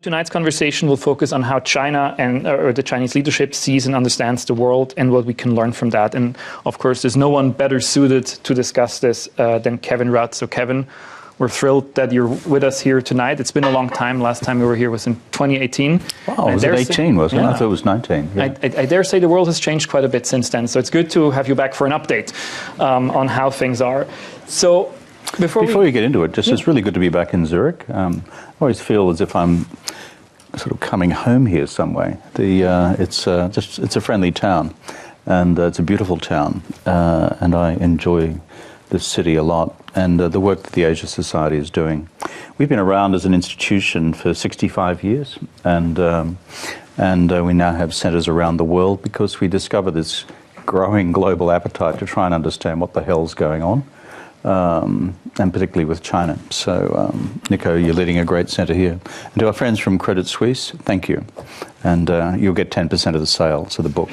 Tonight's conversation will focus on how China or the Chinese leadership sees and understands the world and what we can learn from that. And of course, there's no one better suited to discuss this than Kevin Rudd. So Kevin, we're thrilled that you're with us here tonight. It's been a long time. Last time we were here was in 2018. Wow, was it 18, wasn't it? I thought it was 19. Yeah. I dare say the world has changed quite a bit since then. So it's good to have you back for an update on how things are. So before you get into it, it's really good to be back in Zurich. I always feel as if I'm sort of coming home here some way. It's a friendly town, and it's a beautiful town, and I enjoy this city a lot, and the work that the Asia Society is doing. We've been around as an institution for 65 years, and we now have centres around the world because we discover this growing global appetite to try and understand what the hell's going on. And particularly with China. So, Nico, you're leading a great centre here. And to our friends from Credit Suisse, thank you. And you'll get 10% of the sales of the book.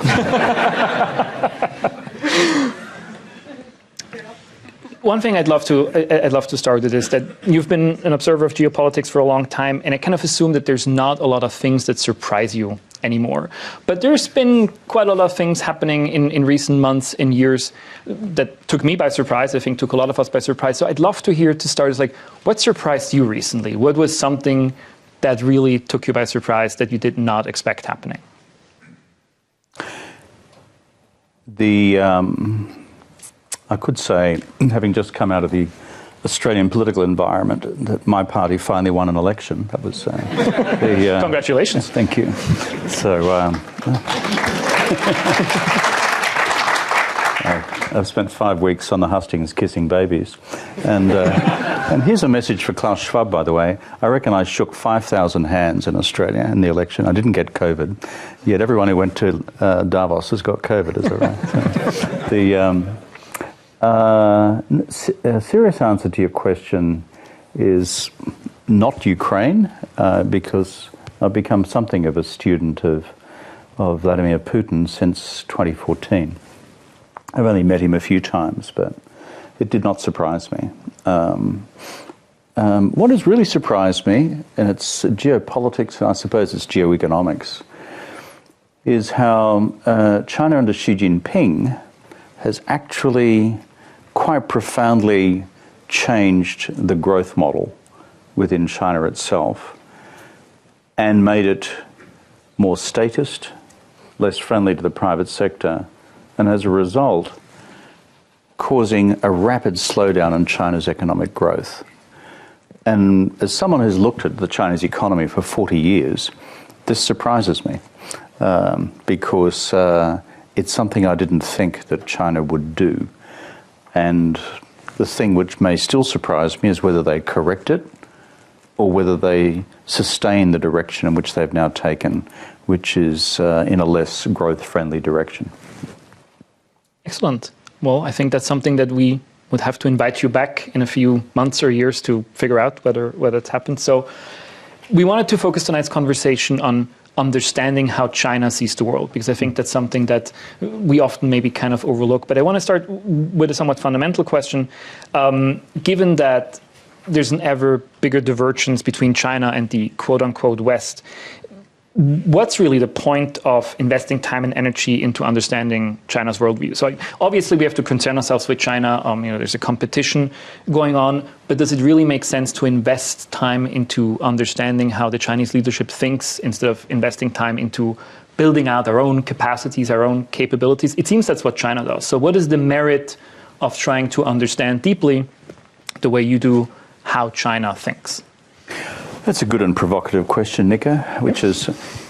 One thing I'd love to start with is that you've been an observer of geopolitics for a long time, and I kind of assume that there's not a lot of things that surprise you anymore. But there's been quite a lot of things happening in recent months and years that took me by surprise. I think took a lot of us by surprise. So I'd love to hear to start is like, what surprised you recently? What was something that really took you by surprise that you did not expect happening? I could say, having just come out of the Australian political environment, that my party finally won an election. That was congratulations. Thank you. So I've spent 5 weeks on the hustings kissing babies, and here's a message for Klaus Schwab, by the way. I reckon I shook 5,000 hands in Australia in the election. I didn't get COVID, yet everyone who went to Davos has got COVID. Is that right? A serious answer to your question is not Ukraine, because I've become something of a student of Vladimir Putin since 2014. I've only met him a few times, but it did not surprise me. What has really surprised me, and it's geopolitics, and I suppose it's geoeconomics, is how China under Xi Jinping has actually quite profoundly changed the growth model within China itself and made it more statist, less friendly to the private sector, and as a result, causing a rapid slowdown in China's economic growth. And as someone who's looked at the Chinese economy for 40 years, this surprises me because it's something I didn't think that China would do. And the thing which may still surprise me is whether they correct it or whether they sustain the direction in which they've now taken, which is in a less growth-friendly direction. Excellent. Well, I think that's something that we would have to invite you back in a few months or years to figure out whether it's happened. So we wanted to focus tonight's conversation on understanding how China sees the world, because I think that's something that we often maybe kind of overlook. But I want to start with a somewhat fundamental question. Given that there's an ever bigger divergence between China and the quote-unquote West, what's really the point of investing time and energy into understanding China's worldview? So obviously we have to concern ourselves with China. There's a competition going on, but does it really make sense to invest time into understanding how the Chinese leadership thinks instead of investing time into building out our own capacities, our own capabilities? It seems that's what China does. So what is the merit of trying to understand deeply the way you do how China thinks? That's a good and provocative question, Nico, which is,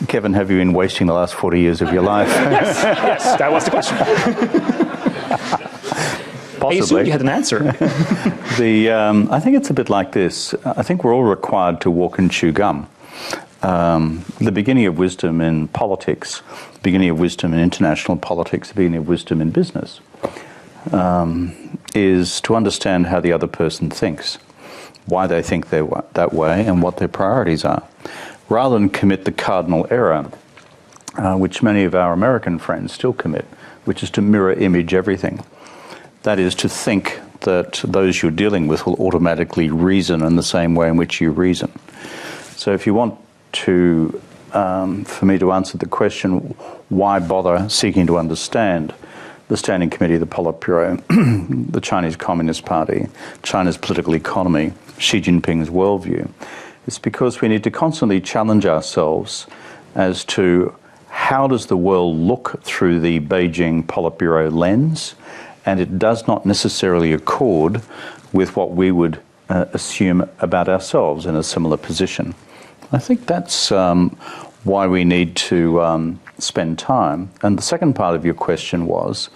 Kevin, have you been wasting the last 40 years of your life? Yes, that was the question. Possibly. I assumed you had an answer. I think it's a bit like this. I think we're all required to walk and chew gum. The beginning of wisdom in politics, the beginning of wisdom in international politics, the beginning of wisdom in business is to understand how the other person thinks, why they think that way, and what their priorities are, rather than commit the cardinal error, which many of our American friends still commit, which is to mirror image everything. That is to think that those you're dealing with will automatically reason in the same way in which you reason. So if you want for me to answer the question, why bother seeking to understand the Standing Committee of the Politburo, the Chinese Communist Party, China's political economy, Xi Jinping's worldview? It's because we need to constantly challenge ourselves as to how does the world look through the Beijing Politburo lens, and it does not necessarily accord with what we would assume about ourselves in a similar position. I think that's why we need to spend time. And the second part of your question was,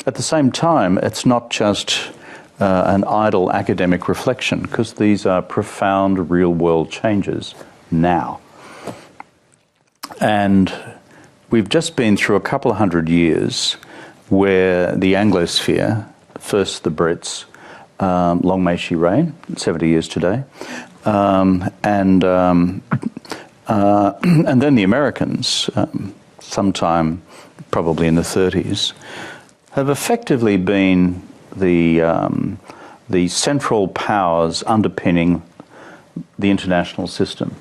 at the same time, it's not just an idle academic reflection, because these are profound real-world changes now. And we've just been through a couple of hundred years where the Anglosphere, first the Brits, long may she reign, 70 years today, and then the Americans, sometime probably in the 30s, have effectively been the central powers underpinning the international system,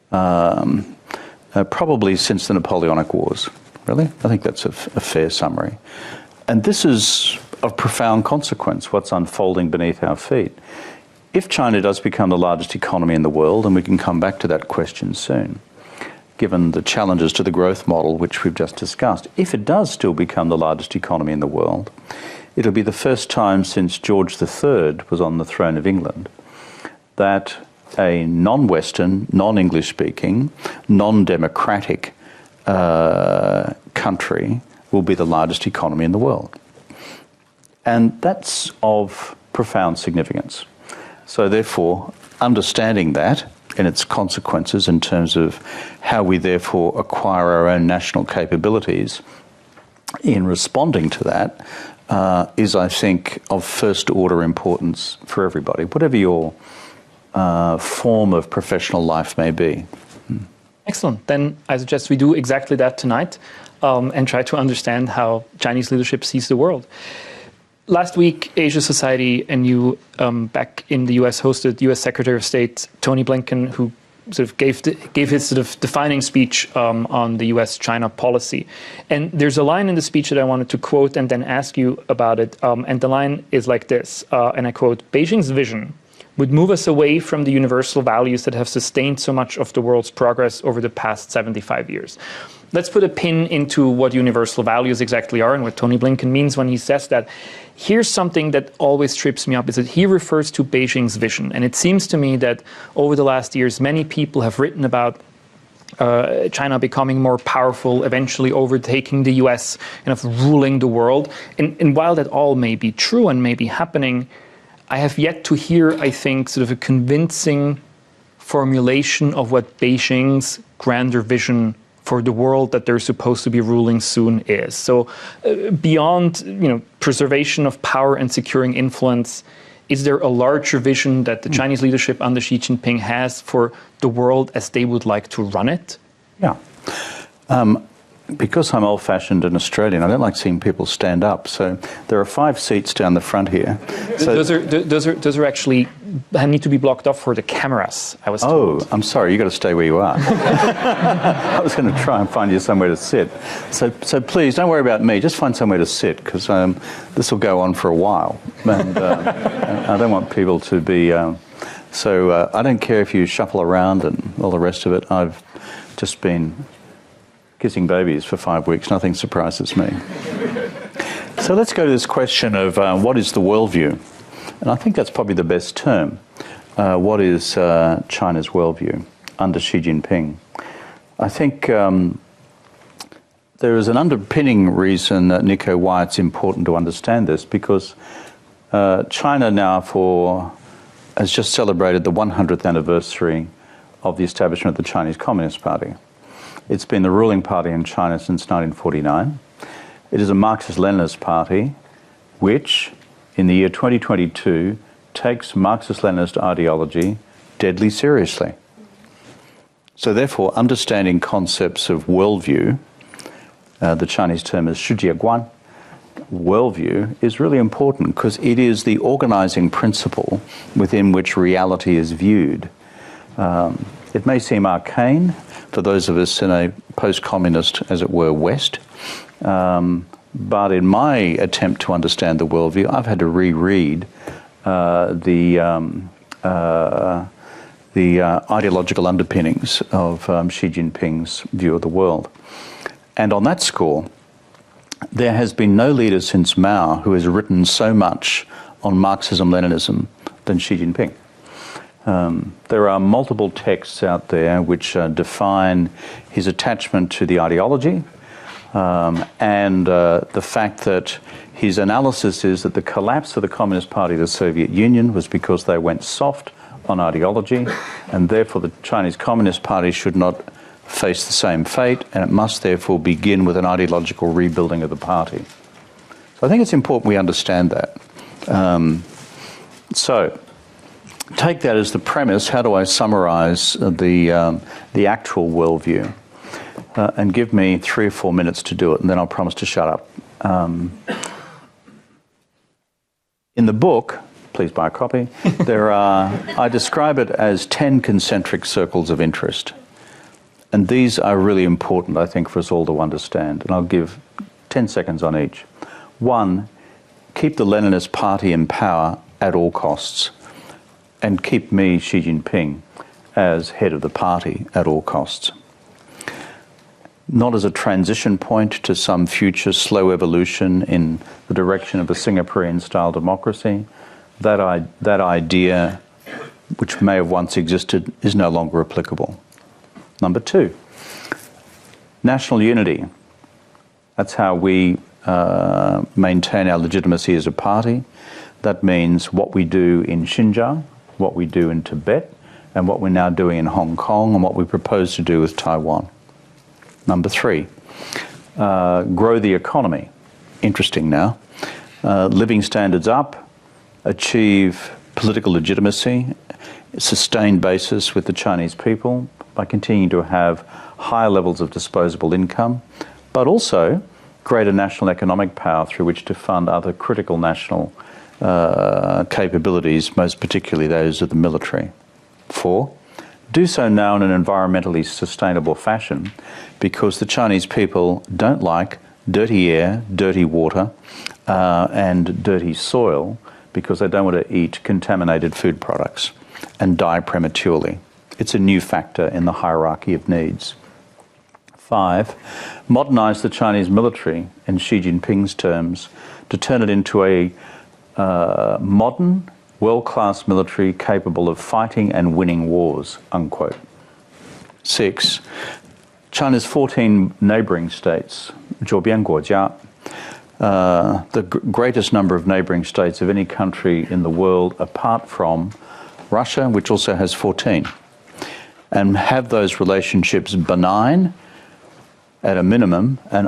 probably since the Napoleonic Wars. Really? I think that's a fair summary. And this is of profound consequence, what's unfolding beneath our feet. If China does become the largest economy in the world, and we can come back to that question soon, given the challenges to the growth model which we've just discussed, if it does still become the largest economy in the world, it'll be the first time since George III was on the throne of England that a non-Western, non-English speaking, non-democratic country will be the largest economy in the world. And that's of profound significance. So therefore, understanding that and its consequences in terms of how we therefore acquire our own national capabilities in responding to that is, I think, of first order importance for everybody, whatever your form of professional life may be. Excellent. Then I suggest we do exactly that tonight and try to understand how Chinese leadership sees the world. Last week, Asia Society and you back in the US hosted US Secretary of State Tony Blinken, who sort of gave his sort of defining speech on the US-China policy. And there's a line in the speech that I wanted to quote and then ask you about it. And the line is like this, and I quote, "Beijing's vision would move us away from the universal values that have sustained so much of the world's progress over the past 75 years." Let's put a pin into what universal values exactly are and what Tony Blinken means when he says that. Here's something that always trips me up, is that he refers to Beijing's vision. And it seems to me that over the last years, many people have written about China becoming more powerful, eventually overtaking the US, kind of ruling the world. And while that all may be true and may be happening, I have yet to hear, I think, sort of a convincing formulation of what Beijing's grander vision for the world that they're supposed to be ruling soon is. So beyond preservation of power and securing influence, is there a larger vision that the Chinese leadership under Xi Jinping has for the world as they would like to run it? Yeah. Because I'm old-fashioned and Australian, I don't like seeing people stand up. So there are 5 seats down the front here. So those are actually need to be blocked off for the cameras, I was told. Oh, I'm sorry. You've got to stay where you are. I was going to try and find you somewhere to sit. So please, don't worry about me. Just find somewhere to sit, because this will go on for a while. And I don't want people to be... So I don't care if you shuffle around and all the rest of it. I've just been kissing babies for 5 weeks. Nothing surprises me. So let's go to this question of what is the worldview? And I think that's probably the best term. What is China's worldview under Xi Jinping? I think there is an underpinning reason, Nico, why it's important to understand this, because China now has just celebrated the 100th anniversary of the establishment of the Chinese Communist Party. It's been the ruling party in China since 1949. It is a Marxist-Leninist party which, in the year 2022, takes Marxist-Leninist ideology deadly seriously. So therefore, understanding concepts of worldview, the Chinese term is 世界观, worldview, is really important because it is the organizing principle within which reality is viewed. It may seem arcane for those of us in a post-communist, as it were, West. But in my attempt to understand the worldview, I've had to reread the ideological underpinnings of Xi Jinping's view of the world. And on that score, there has been no leader since Mao who has written so much on Marxism-Leninism than Xi Jinping. There are multiple texts out there which define his attachment to the ideology and the fact that his analysis is that the collapse of the Communist Party of the Soviet Union was because they went soft on ideology, and therefore the Chinese Communist Party should not face the same fate, and it must therefore begin with an ideological rebuilding of the party. So I think it's important we understand that. So take that as the premise. How do I summarize the actual worldview? And give me 3 or 4 minutes to do it, and then I'll promise to shut up. In the book, please buy a copy, I describe it as 10 concentric circles of interest. And these are really important, I think, for us all to understand. And I'll give 10 seconds on each. 1, keep the Leninist party in power at all costs. And keep me, Xi Jinping, as head of the party at all costs. Not as a transition point to some future slow evolution in the direction of a Singaporean-style democracy. That idea, which may have once existed, is no longer applicable. Number 2, national unity. That's how we maintain our legitimacy as a party. That means what we do in Xinjiang, what we do in Tibet, and what we're now doing in Hong Kong, and what we propose to do with Taiwan. Number 3, grow the economy. Interesting now. Living standards up, achieve political legitimacy, sustained basis with the Chinese people by continuing to have higher levels of disposable income, but also greater national economic power through which to fund other critical national capabilities, most particularly those of the military. 4, do so now in an environmentally sustainable fashion, because the Chinese people don't like dirty air, dirty water, and dirty soil, because they don't want to eat contaminated food products and die prematurely. It's a new factor in the hierarchy of needs. 5, modernise the Chinese military, in Xi Jinping's terms, to turn it into a modern, world-class military capable of fighting and winning wars, unquote. 6, China's 14 neighbouring states, 周边国家, the greatest number of neighbouring states of any country in the world apart from Russia, which also has 14, and have those relationships benign at a minimum and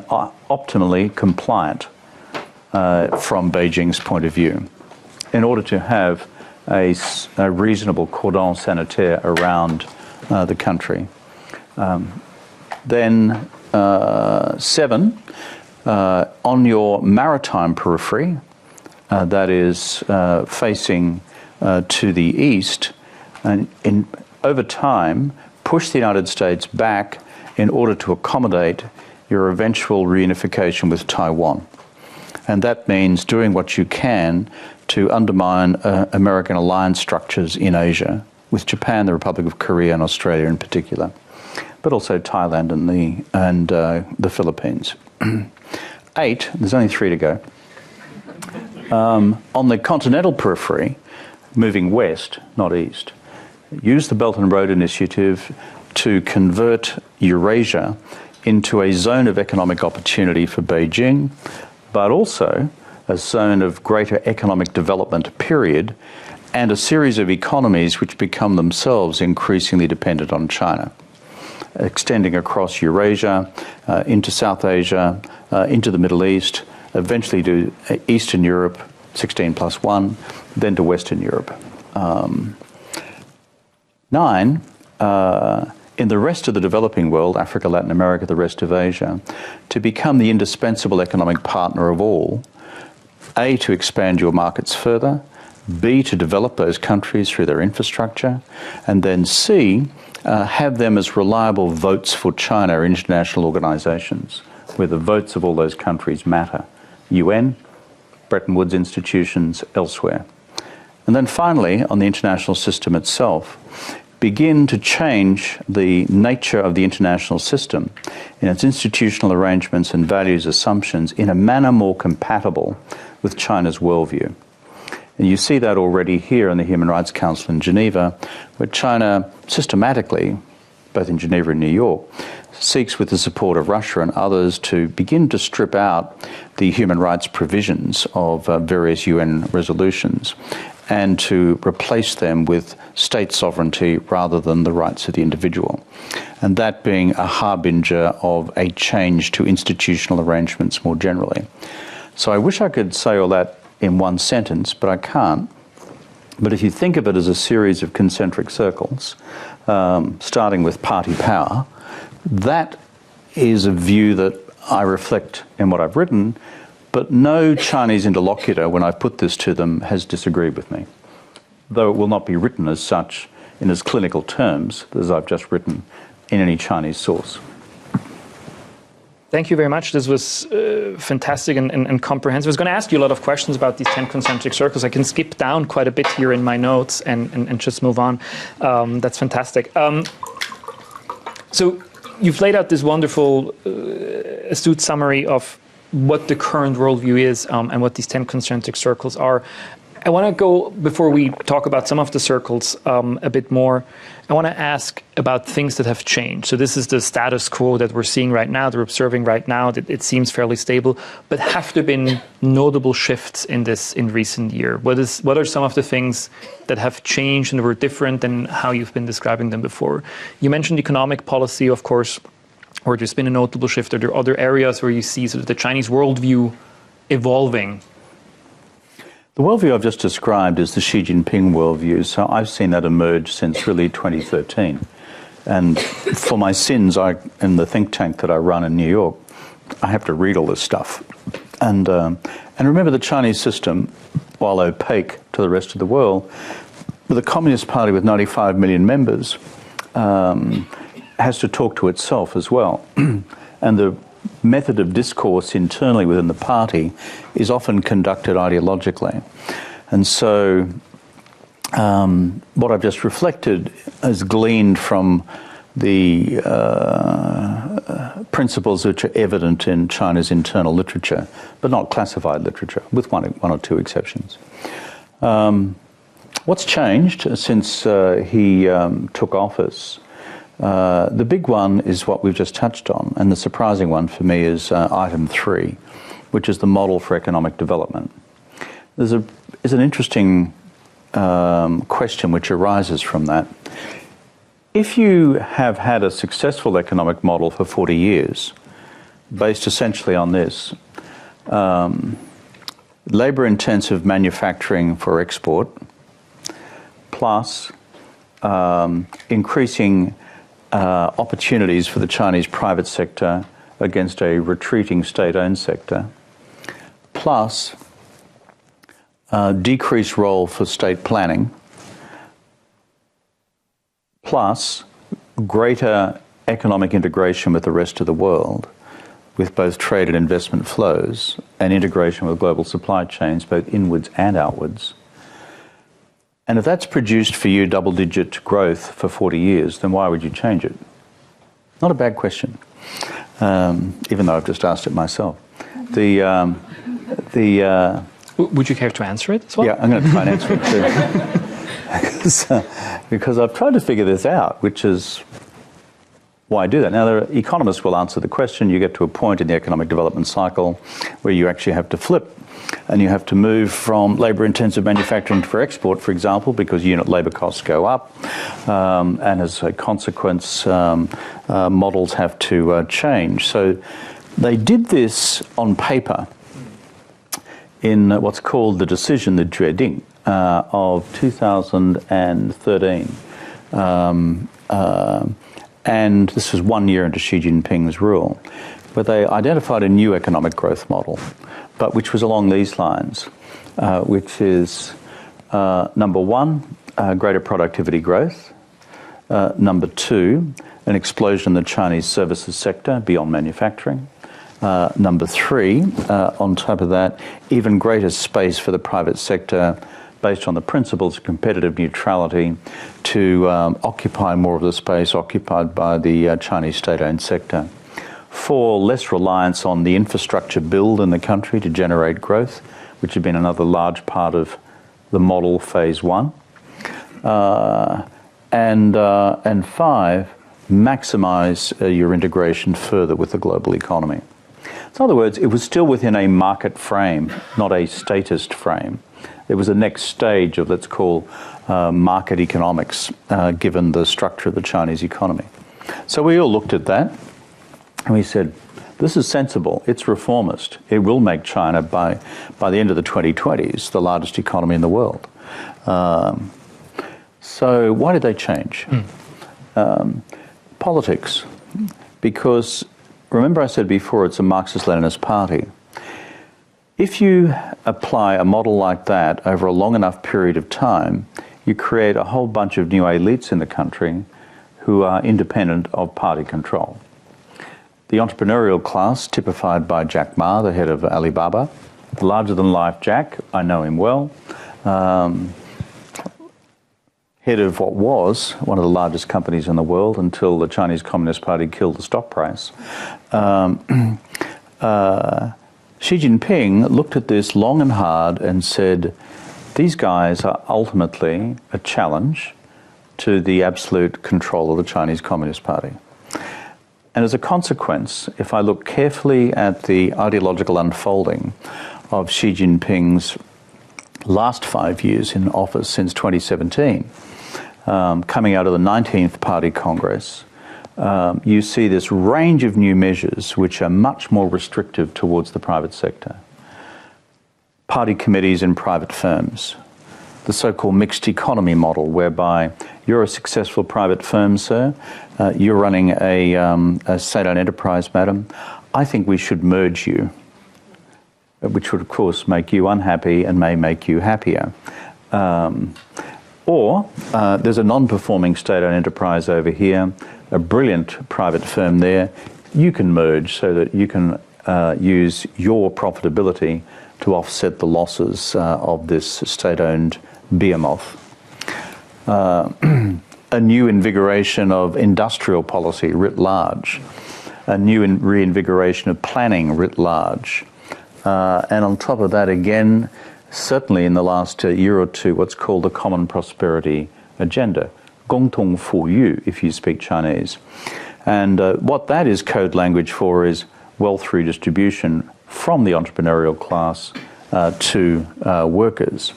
optimally compliant from Beijing's point of view, in order to have a reasonable cordon sanitaire around the country. Then 7, on your maritime periphery, that is facing to the east, and over time push the United States back in order to accommodate your eventual reunification with Taiwan. And that means doing what you can to undermine American alliance structures in Asia, with Japan, the Republic of Korea, and Australia in particular, but also Thailand and the Philippines. 8, there's only 3 to go. On the continental periphery, moving west, not east, use the Belt and Road Initiative to convert Eurasia into a zone of economic opportunity for Beijing, but also a zone of greater economic development, period, and a series of economies which become themselves increasingly dependent on China, extending across Eurasia, into South Asia, into the Middle East, eventually to Eastern Europe, 16+1, then to Western Europe. 9, in the rest of the developing world, Africa, Latin America, the rest of Asia, to become the indispensable economic partner of all, A, to expand your markets further, B, to develop those countries through their infrastructure, and then C, have them as reliable votes for China or international organisations, where the votes of all those countries matter. UN, Bretton Woods institutions, elsewhere. And then finally, on the international system itself, begin to change the nature of the international system in its institutional arrangements and values assumptions in a manner more compatible with China's worldview. And you see that already here in the Human Rights Council in Geneva, where China systematically, both in Geneva and New York, seeks with the support of Russia and others to begin to strip out the human rights provisions of various UN resolutions and to replace them with state sovereignty rather than the rights of the individual. And that being a harbinger of a change to institutional arrangements more generally. So I wish I could say all that in one sentence, but I can't. But if you think of it as a series of concentric circles, starting with party power, that is a view that I reflect in what I've written, but no Chinese interlocutor, when I put this to them, has disagreed with me, though it will not be written as such in as clinical terms as I've just written in any Chinese source. Thank you very much. This was fantastic and comprehensive. I was going to ask you a lot of questions about these 10 concentric circles. I can skip down quite a bit here in my notes and just move on. That's fantastic. So you've laid out this wonderful, astute summary of what the current worldview is and what these 10 concentric circles are. I want to go, before we talk about some of the circles a bit more, I want to ask about things that have changed. So this is the status quo that we're seeing right now, that we're observing right now, that it seems fairly stable, but have there been notable shifts in this in recent year? What are some of the things that have changed and were different than how you've been describing them before? You mentioned economic policy, of course, where there's been a notable shift. Are there other areas where you see sort of the Chinese worldview evolving? The worldview I've just described is the Xi Jinping worldview, so I've seen that emerge since really 2013. And for my sins, in the think tank that I run in New York, I have to read all this stuff. And remember, the Chinese system, while opaque to the rest of the world, with a Communist Party with 95 million members, has to talk to itself as well. And the method of discourse internally within the party is often conducted ideologically. And so what I've just reflected is gleaned from the principles which are evident in China's internal literature, but not classified literature, with one or two exceptions. What's changed since he took office? The big one is what we've just touched on, and the surprising one for me is item 3, which is the model for economic development. There's an interesting question which arises from that. If you have had a successful economic model for 40 years, based essentially on this, labour-intensive manufacturing for export, plus increasing opportunities for the Chinese private sector against a retreating state-owned sector, plus decreased role for state planning, plus greater economic integration with the rest of the world, with both trade and investment flows, and integration with global supply chains, both inwards and outwards. And if that's produced for you double-digit growth for 40 years, then why would you change it? Not a bad question, even though I've just asked it myself. Would you care to answer it as well? Yeah, I'm going to try and answer it too. because I've tried to figure this out, which is why do that? Now, the economists will answer the question. You get to a point in the economic development cycle where you actually have to flip, and you have to move from labour-intensive manufacturing for export, for example, because unit labour costs go up, and as a consequence, models have to change. So they did this on paper in what's called the decision, the Jueding, of 2013. And this was 1 year into Xi Jinping's rule, where they identified a new economic growth model, but which was along these lines, which is number one, greater productivity growth, Number two, an explosion in the Chinese services sector beyond manufacturing. Number three, on top of that, even greater space for the private sector based on the principles of competitive neutrality to occupy more of the space occupied by the Chinese state-owned sector. Four, less reliance on the infrastructure build in the country to generate growth, which had been another large part of the model phase one. And five, maximise your integration further with the global economy. So in other words, it was still within a market frame, not a statist frame. It was a next stage of, let's call, market economics, given the structure of the Chinese economy. So we all looked at that and we said, this is sensible, it's reformist. It will make China, by the end of the 2020s, the largest economy in the world. So why did they change? Politics. Because, remember I said before, it's a Marxist-Leninist party. If you apply a model like that over a long enough period of time, you create a whole bunch of new elites in the country who are independent of party control. The entrepreneurial class, typified by Jack Ma, the head of Alibaba, larger-than-life Jack, I know him well, head of what was one of the largest companies in the world until the Chinese Communist Party killed the stock price. Xi Jinping looked at this long and hard and said, these guys are ultimately a challenge to the absolute control of the Chinese Communist Party. And as a consequence, if I look carefully at the ideological unfolding of Xi Jinping's last 5 years in office since 2017, coming out of the 19th Party Congress, you see this range of new measures which are much more restrictive towards the private sector. Party committees in private firms, the so-called mixed economy model, whereby you're a successful private firm, sir, you're running a state-owned enterprise, madam, I think we should merge you, which would, of course, make you unhappy and may make you happier. Or there's a non-performing state-owned enterprise over here, a brilliant private firm there. You can merge so that you can use your profitability to offset the losses of this state-owned behemoth. A new invigoration of industrial policy writ large, a new reinvigoration of planning writ large. And on top of that, again, certainly in the last year or two, what's called the Common Prosperity Agenda, 共同富裕, if you speak Chinese. And what that is code language for is wealth redistribution from the entrepreneurial class to workers.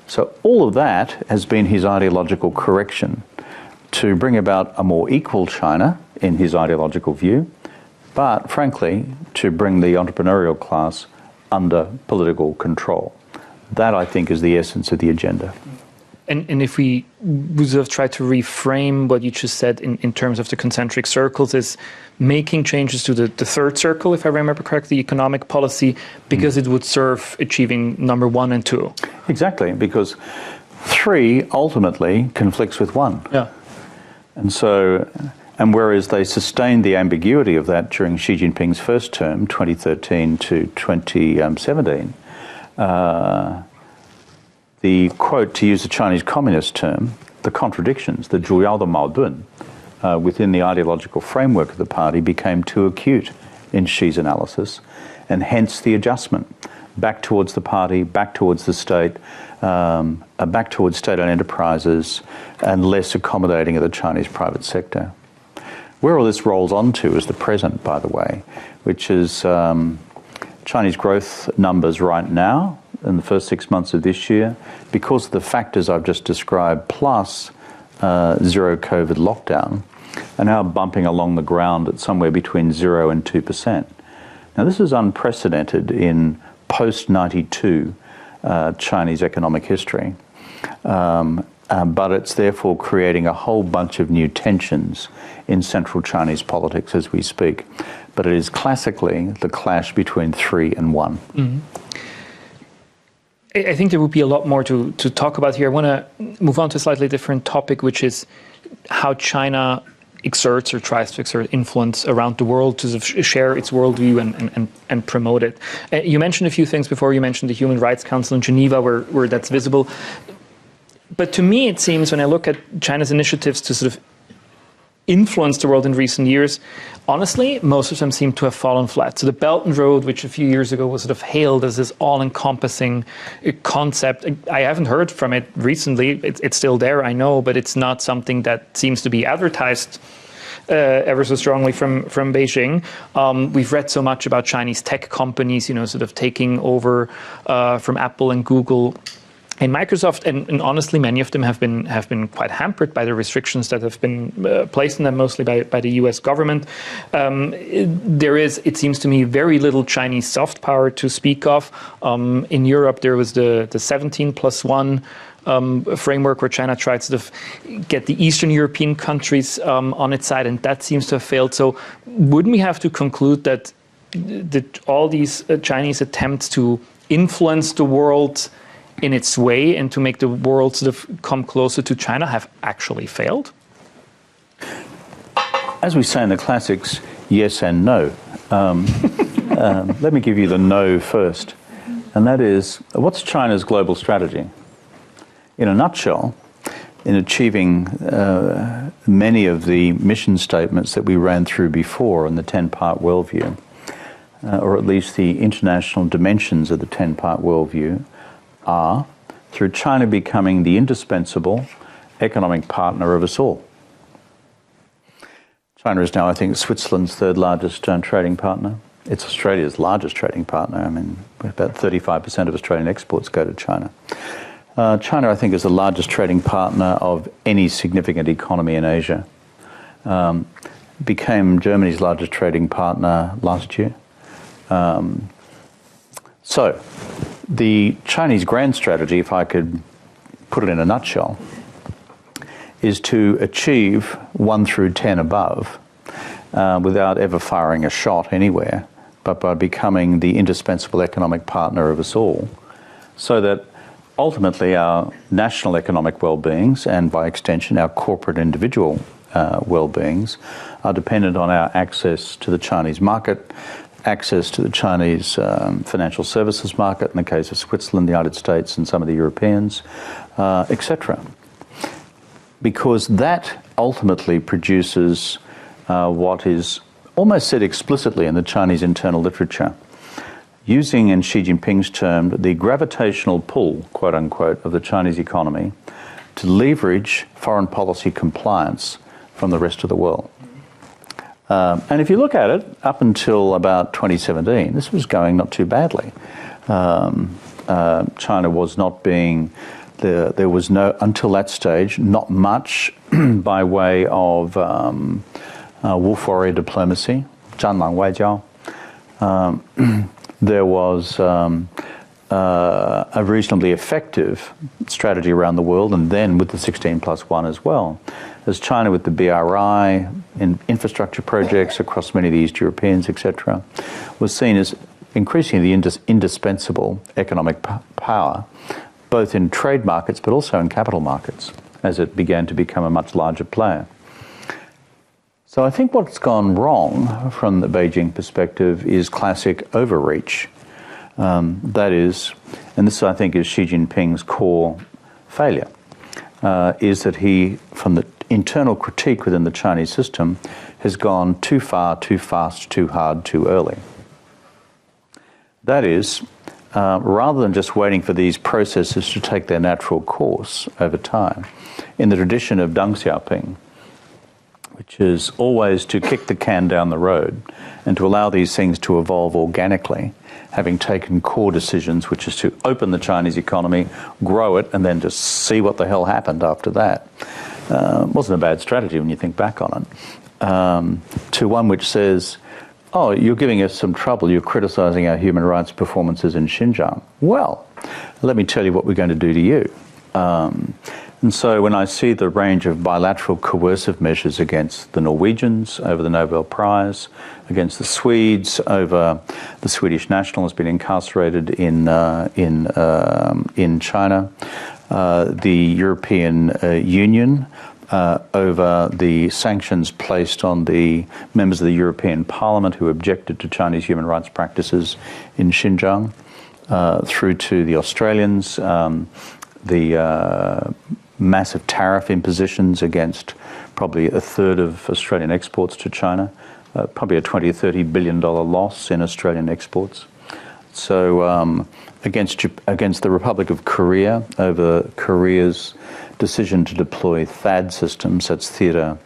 So all of that has been his ideological correction to bring about a more equal China in his ideological view, but frankly, to bring the entrepreneurial class under political control. That, I think, is the essence of the agenda. And if we would have tried to reframe what you just said in terms of the concentric circles, is making changes to the third circle, if I remember correctly, economic policy, because it would serve achieving number 1 and 2. Exactly, because 3 ultimately conflicts with 1. Yeah. And so, and whereas they sustained the ambiguity of that during Xi Jinping's first term, 2013 to 2017, the quote, to use the Chinese communist term, the contradictions, the 主要的矛盾, within the ideological framework of the party became too acute in Xi's analysis, and hence the adjustment back towards the party, back towards the state, back towards state-owned enterprises, and less accommodating of the Chinese private sector. Where all this rolls on to is the present, by the way, which is Chinese growth numbers right now in the first 6 months of this year, because of the factors I've just described, plus zero COVID lockdown, are now bumping along the ground at somewhere between 0 and 2%. Now, this is unprecedented in post-92 Chinese economic history, but it's therefore creating a whole bunch of new tensions in central Chinese politics as we speak. But it is classically the clash between 3 and 1. Mm-hmm. I think there would be a lot more to talk about here. I want to move on to a slightly different topic, which is how China exerts or tries to exert influence around the world to sort of share its worldview and promote it. You mentioned a few things before. You mentioned the Human Rights Council in Geneva, where that's visible. But to me, it seems when I look at China's initiatives to sort of influenced the world in recent years, honestly, most of them seem to have fallen flat. So the Belt and Road, which a few years ago was sort of hailed as this all-encompassing concept, I haven't heard from it recently. It's still there, I know, but it's not something that seems to be advertised ever so strongly from Beijing. We've read so much about Chinese tech companies, sort of taking over from Apple and Google and Microsoft, and honestly, many of them have been quite hampered by the restrictions that have been placed on them, mostly by the U.S. government. There is, it seems to me, very little Chinese soft power to speak of. In Europe, there was the 17+1 framework where China tried to sort of get the Eastern European countries on its side, and that seems to have failed. So wouldn't we have to conclude that all these Chinese attempts to influence the world in its way and to make the world sort of come closer to China have actually failed? As we say in the classics, yes and no. Let me give you the no first. And that is, what's China's global strategy? In a nutshell, in achieving many of the mission statements that we ran through before in the 10-part worldview, or at least the international dimensions of the 10-part worldview, are through China becoming the indispensable economic partner of us all. China is now, I think, Switzerland's third largest trading partner. It's Australia's largest trading partner. I mean, about 35% of Australian exports go to China. China, I think, is the largest trading partner of any significant economy in Asia. Became Germany's largest trading partner last year. So, the Chinese grand strategy, if I could put it in a nutshell, is to achieve 1 through 10 above without ever firing a shot anywhere, but by becoming the indispensable economic partner of us all, so that ultimately our national economic well-beings and by extension our corporate individual well-beings are dependent on our access to the Chinese market, access to the Chinese financial services market, in the case of Switzerland, the United States, and some of the Europeans, etc. Because that ultimately produces what is almost said explicitly in the Chinese internal literature, using, in Xi Jinping's term, the gravitational pull, quote unquote, of the Chinese economy to leverage foreign policy compliance from the rest of the world. And if you look at it, up until about 2017, this was going not too badly. China was not being, there was no, until that stage, not much by way of wolf warrior diplomacy, 战狼外交. There was a reasonably effective strategy around the world, and then with the 16+1 as well. As China with the BRI in infrastructure projects across many of the East Europeans, etc., was seen as increasingly the indispensable economic power, both in trade markets but also in capital markets, as it began to become a much larger player. So I think what's gone wrong from the Beijing perspective is classic overreach. That is, and this I think is Xi Jinping's core failure, is that he, from the internal critique within the Chinese system, has gone too far, too fast, too hard, too early. That is, rather than just waiting for these processes to take their natural course over time, in the tradition of Deng Xiaoping, which is always to kick the can down the road and to allow these things to evolve organically, having taken core decisions, which is to open the Chinese economy, grow it, and then just see what the hell happened after that. Wasn't a bad strategy when you think back on it. To one which says, oh, you're giving us some trouble, you're criticising our human rights performances in Xinjiang. Well, let me tell you what we're going to do to you. And so when I see the range of bilateral coercive measures against the Norwegians over the Nobel Prize, against the Swedes over the Swedish national has been incarcerated in China, the European Union over the sanctions placed on the members of the European Parliament who objected to Chinese human rights practices in Xinjiang, through to the Australians, the massive tariff impositions against probably a third of Australian exports to China, probably a $20 or $30 billion loss in Australian exports. So against the Republic of Korea over Korea's decision to deploy THAAD systems, that's theater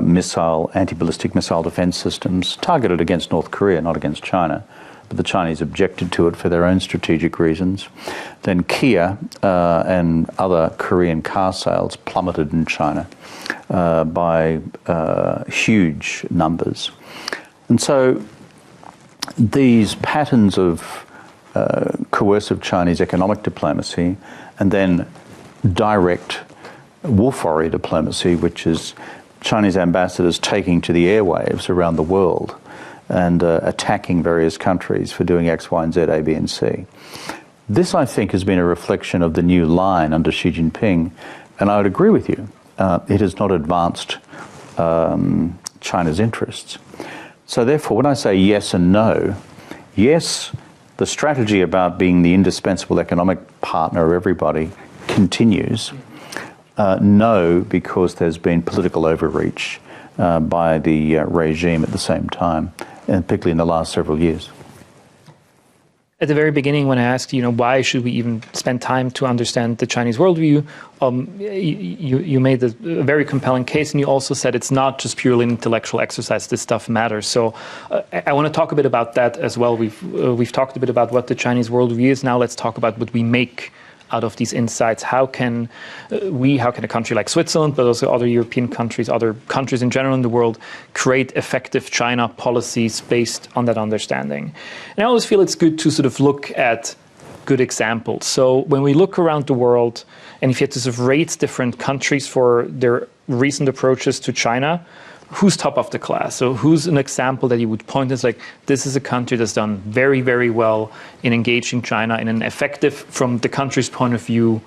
missile, anti-ballistic missile defense systems, targeted against North Korea, not against China. But the Chinese objected to it for their own strategic reasons. Then Kia and other Korean car sales plummeted in China by huge numbers. And so these patterns of coercive Chinese economic diplomacy and then direct wolf warrior diplomacy, which is Chinese ambassadors taking to the airwaves around the world and attacking various countries for doing X, Y, and Z, A, B, and C. This, I think, has been a reflection of the new line under Xi Jinping, and I would agree with you. It has not advanced China's interests. So therefore, when I say yes and no, yes, the strategy about being the indispensable economic partner of everybody continues. No, because there's been political overreach by the regime at the same time, and particularly in the last several years. At the very beginning, when I asked, why should we even spend time to understand the Chinese worldview, you made a very compelling case, and you also said it's not just purely an intellectual exercise. This stuff matters. So I want to talk a bit about that as well. We've talked a bit about what the Chinese worldview is. Now let's talk about what we make out of these insights. How can a country like Switzerland, but also other European countries, other countries in general in the world, create effective China policies based on that understanding? And I always feel it's good to sort of look at good examples. So when we look around the world, and if you had to sort of rate different countries for their recent approaches to China, who's top of the class? So who's an example that you would point as like, this is a country that's done very, very well in engaging China in an effective, from the country's point of view,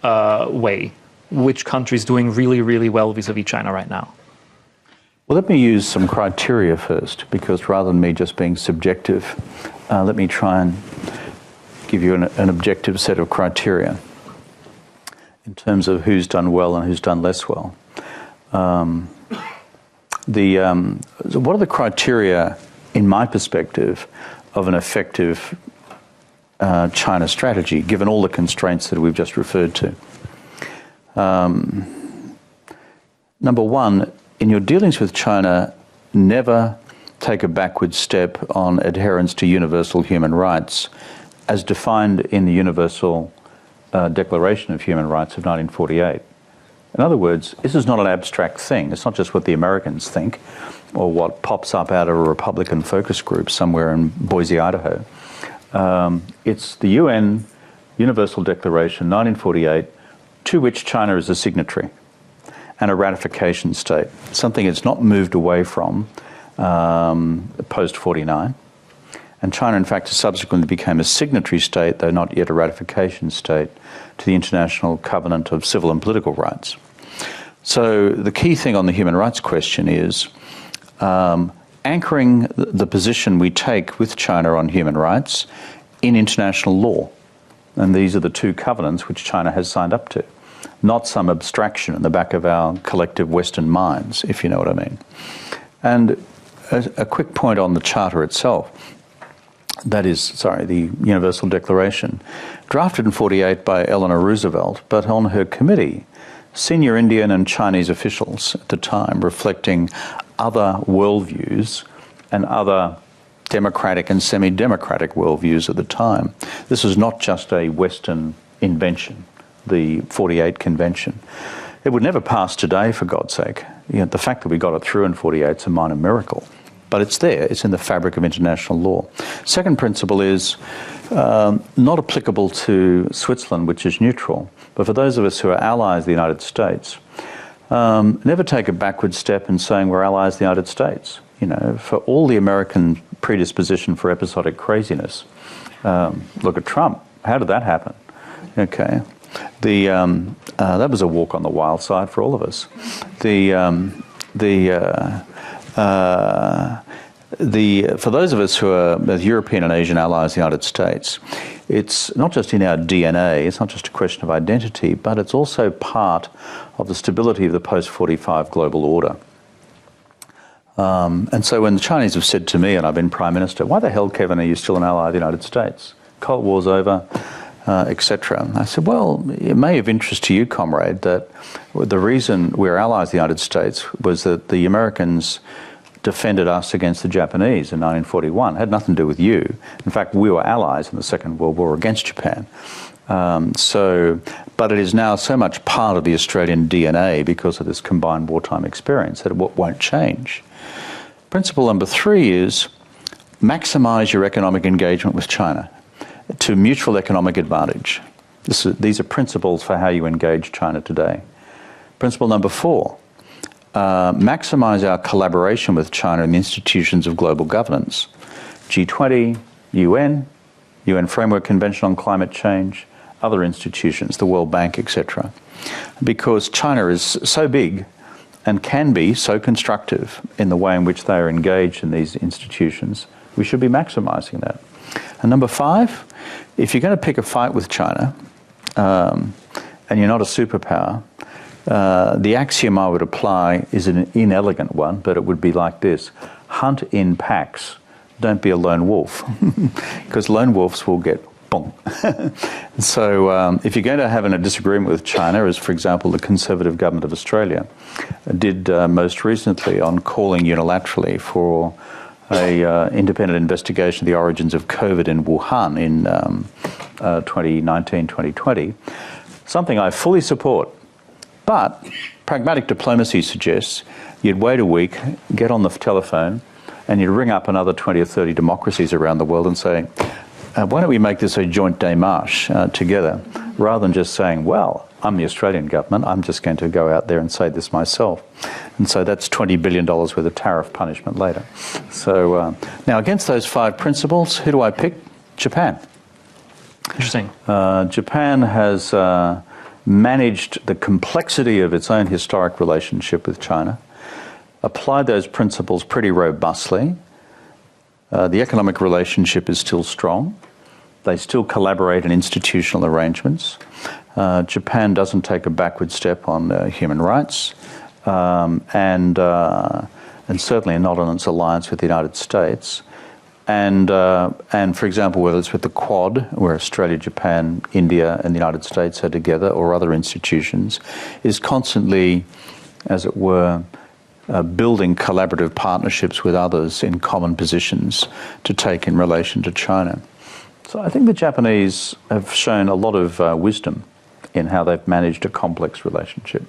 way? Which country is doing really, really well vis-a-vis China right now? Well, let me use some criteria first, because rather than me just being subjective, let me try and give you an objective set of criteria in terms of who's done well and who's done less well. What are the criteria, in my perspective, of an effective China strategy, given all the constraints that we've just referred to? Number one, in your dealings with China, never take a backward step on adherence to universal human rights as defined in the Universal Declaration of Human Rights of 1948. In other words, this is not an abstract thing. It's not just what the Americans think or what pops up out of a Republican focus group somewhere in Boise, Idaho. It's the UN Universal Declaration 1948, to which China is a signatory and a ratification state, something it's not moved away from post-49. And China, in fact, subsequently became a signatory state, though not yet a ratification state, to the International Covenant of Civil and Political Rights. So the key thing on the human rights question is anchoring the position we take with China on human rights in international law. And these are the two covenants which China has signed up to, not some abstraction in the back of our collective Western minds, if you know what I mean. And a quick point on the Charter itself. That is, the Universal Declaration, drafted in 1948 by Eleanor Roosevelt, but on her committee, senior Indian and Chinese officials at the time reflecting other worldviews and other democratic and semi-democratic worldviews at the time. This was not just a Western invention, the 1948 Convention. It would never pass today, for God's sake. The fact that we got it through in 1948 is a minor miracle. But it's there, it's in the fabric of international law. Second principle is not applicable to Switzerland, which is neutral, but for those of us who are allies of the United States, never take a backward step in saying we're allies of the United States. You know, for all the American predisposition for episodic craziness, look at Trump. How did that happen? Okay. That was a walk on the wild side for all of us. For those of us who are European and Asian allies of the United States, it's not just in our DNA, it's not just a question of identity, but it's also part of the stability of the post-45 global order. And so when the Chinese have said to me, and I've been Prime Minister, why the hell, Kevin, are you still an ally of the United States? Cold War's over, etc. I said, well, it may have interest to you, comrade, that the reason we're allies of the United States was that the Americans defended us against the Japanese in 1941. It had nothing to do with you. In fact, we were allies in the Second World War against Japan. But it is now so much part of the Australian DNA because of this combined wartime experience that it won't change. Principle number 3 is maximise your economic engagement with China to mutual economic advantage. These are principles for how you engage China today. Principle number 4, maximise our collaboration with China in the institutions of global governance. G20, UN Framework Convention on Climate Change, other institutions, the World Bank, etc. Because China is so big and can be so constructive in the way in which they are engaged in these institutions, we should be maximising that. And number 5, if you're going to pick a fight with China, and you're not a superpower, the axiom I would apply is an inelegant one, but it would be like this: hunt in packs, don't be a lone wolf, because lone wolves will get boom. So if you're going to have a disagreement with China, as for example the Conservative government of Australia did most recently on calling unilaterally for an independent investigation of the origins of COVID in Wuhan in 2019-2020, something I fully support. But pragmatic diplomacy suggests you'd wait a week, get on the telephone, and you'd ring up another 20 or 30 democracies around the world and say, why don't we make this a joint démarche together, rather than just saying, well, I'm the Australian government, I'm just going to go out there and say this myself. And so that's $20 billion worth of tariff punishment later. So now against those 5 principles, who do I pick? Japan. Interesting. Japan has managed the complexity of its own historic relationship with China, applied those principles pretty robustly. The economic relationship is still strong. They still collaborate in institutional arrangements. Japan doesn't take a backward step on human rights, and certainly not on its alliance with the United States. And for example, whether it's with the Quad, where Australia, Japan, India, and the United States are together, or other institutions, is constantly, as it were, building collaborative partnerships with others in common positions to take in relation to China. So I think the Japanese have shown a lot of wisdom in how they've managed a complex relationship.